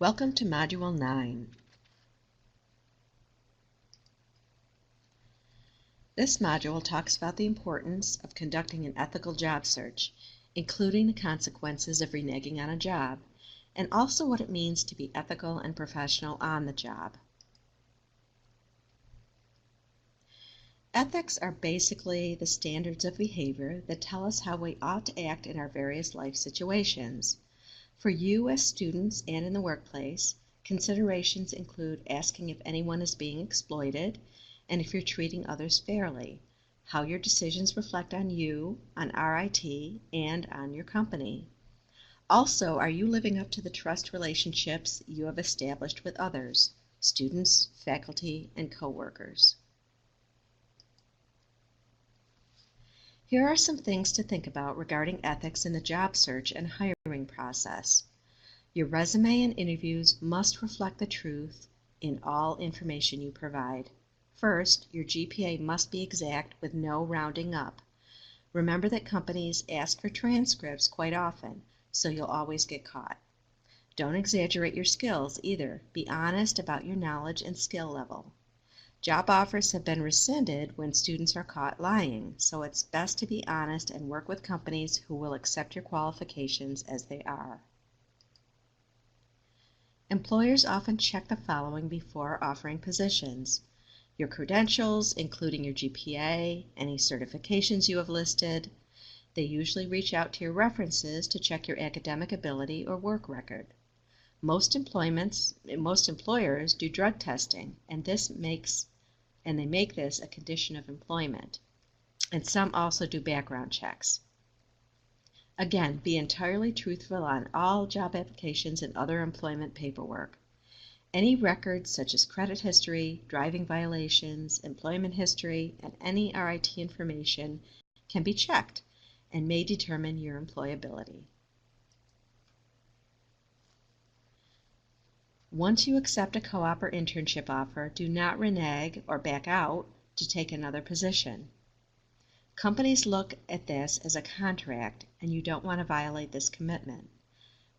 Welcome to Module 9. This module talks about the importance of conducting an ethical job search, including the consequences of reneging on a job, and also what it means to be ethical and professional on the job. Ethics are basically the standards of behavior that tell us how we ought to act in our various life situations. For you as students and in the workplace, considerations include asking if anyone is being exploited and if you're treating others fairly, how your decisions reflect on you, on RIT, and on your company. Also, are you living up to the trust relationships you have established with others, students, faculty, and coworkers? Here are some things to think about regarding ethics in the job search and hiring process. Your resume and interviews must reflect the truth in all information you provide. First, your GPA must be exact with no rounding up. Remember that companies ask for transcripts quite often, so you'll always get caught. Don't exaggerate your skills either. Be honest about your knowledge and skill level. Job offers have been rescinded when students are caught lying, so it's best to be honest and work with companies who will accept your qualifications as they are. Employers often check the following before offering positions: your credentials, including your GPA, any certifications you have listed. They usually reach out to your references to check your academic ability or work record. Most employers do drug testing, and they make this a condition of employment. And some also do background checks. Again, be entirely truthful on all job applications and other employment paperwork. Any records such as credit history, driving violations, employment history, and any RIT information can be checked and may determine your employability. Once you accept a co-op or internship offer, do not renege or back out to take another position. Companies look at this as a contract, and you don't want to violate this commitment.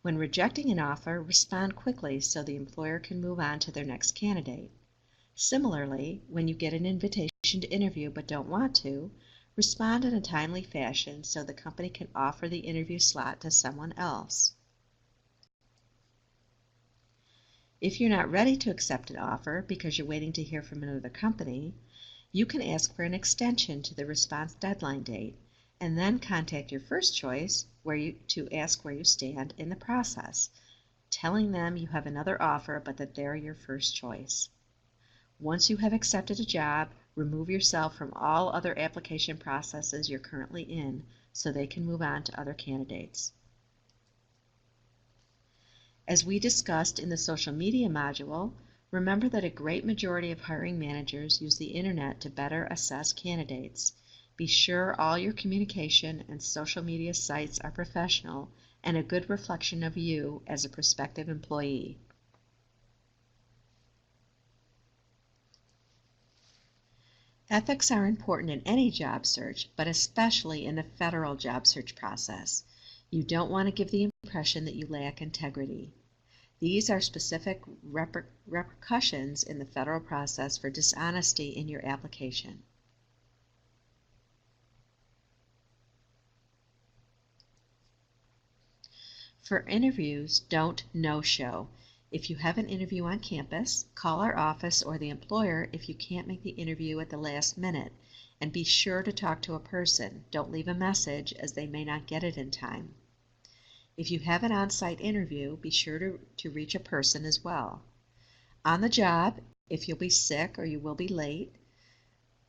When rejecting an offer, respond quickly so the employer can move on to their next candidate. Similarly, when you get an invitation to interview but don't want to, respond in a timely fashion so the company can offer the interview slot to someone else. If you're not ready to accept an offer because you're waiting to hear from another company, you can ask for an extension to the response deadline date and then contact your first choice to ask where you stand in the process, telling them you have another offer but that they're your first choice. Once you have accepted a job, remove yourself from all other application processes you're currently in so they can move on to other candidates. As we discussed in the social media module, remember that a great majority of hiring managers use the internet to better assess candidates. Be sure all your communication and social media sites are professional and a good reflection of you as a prospective employee. Ethics are important in any job search, but especially in the federal job search process. You don't want to give the impression that you lack integrity. These are specific repercussions in the federal process for dishonesty in your application. For interviews, don't no-show. If you have an interview on campus, call our office or the employer if you can't make the interview at the last minute, and be sure to talk to a person. Don't leave a message as they may not get it in time. If you have an on-site interview, be sure to reach a person as well. On the job, if you'll be sick or you will be late,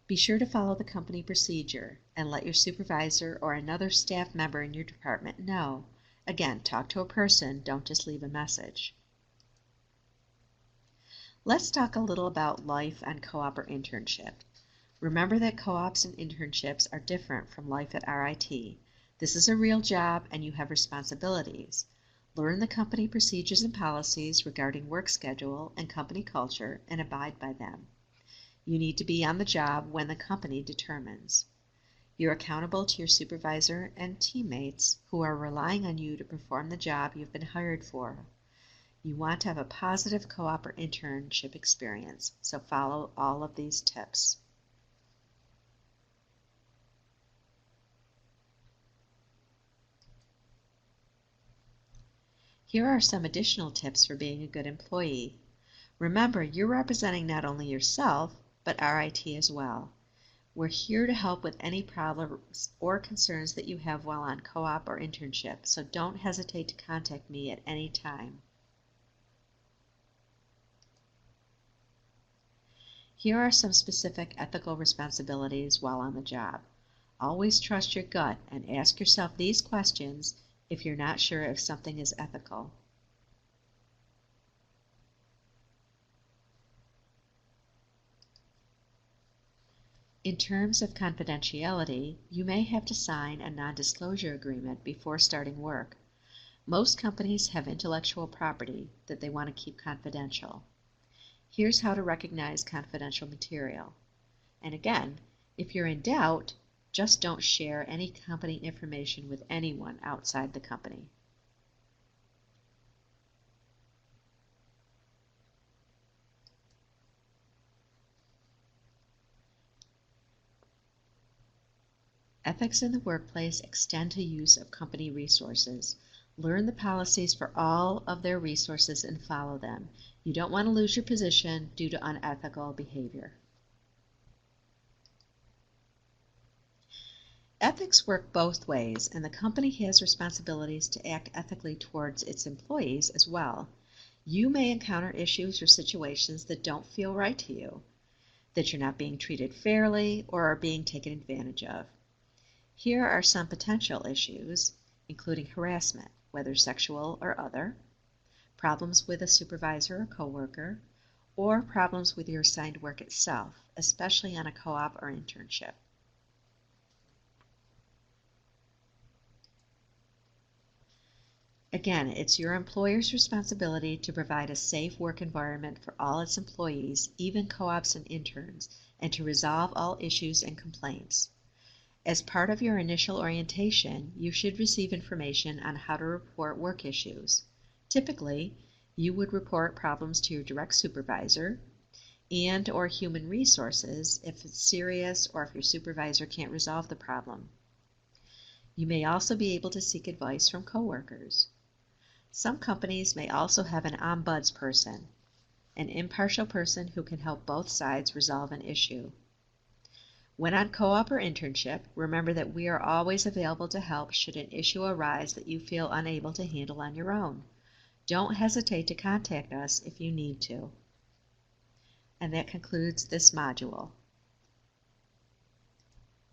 be sure to follow the company procedure and let your supervisor or another staff member in your department know. Again, talk to a person, don't just leave a message. Let's talk a little about life on co-op or internship. Remember that co-ops and internships are different from life at RIT. This is a real job and you have responsibilities. Learn the company procedures and policies regarding work schedule and company culture and abide by them. You need to be on the job when the company determines. You're accountable to your supervisor and teammates who are relying on you to perform the job you've been hired for. You want to have a positive co-op or internship experience, so follow all of these tips. Here are some additional tips for being a good employee. Remember, you're representing not only yourself, but RIT as well. We're here to help with any problems or concerns that you have while on co-op or internship, so don't hesitate to contact me at any time. Here are some specific ethical responsibilities while on the job. Always trust your gut and ask yourself these questions if you're not sure if something is ethical. In terms of confidentiality, you may have to sign a non-disclosure agreement before starting work. Most companies have intellectual property that they want to keep confidential. Here's how to recognize confidential material. And again, if you're in doubt, just don't share any company information with anyone outside the company. Ethics in the workplace extend to use of company resources. Learn the policies for all of their resources and follow them. You don't want to lose your position due to unethical behavior. Ethics work both ways, and the company has responsibilities to act ethically towards its employees as well. You may encounter issues or situations that don't feel right to you, that you're not being treated fairly or are being taken advantage of. Here are some potential issues, including harassment, whether sexual or other, problems with a supervisor or coworker, or problems with your assigned work itself, especially on a co-op or internship. Again, it's your employer's responsibility to provide a safe work environment for all its employees, even co-ops and interns, and to resolve all issues and complaints. As part of your initial orientation, you should receive information on how to report work issues. Typically, you would report problems to your direct supervisor and/or human resources if it's serious or if your supervisor can't resolve the problem. You may also be able to seek advice from coworkers. Some companies may also have an ombudsperson, an impartial person who can help both sides resolve an issue. When on co-op or internship, remember that we are always available to help should an issue arise that you feel unable to handle on your own. Don't hesitate to contact us if you need to. And that concludes this module.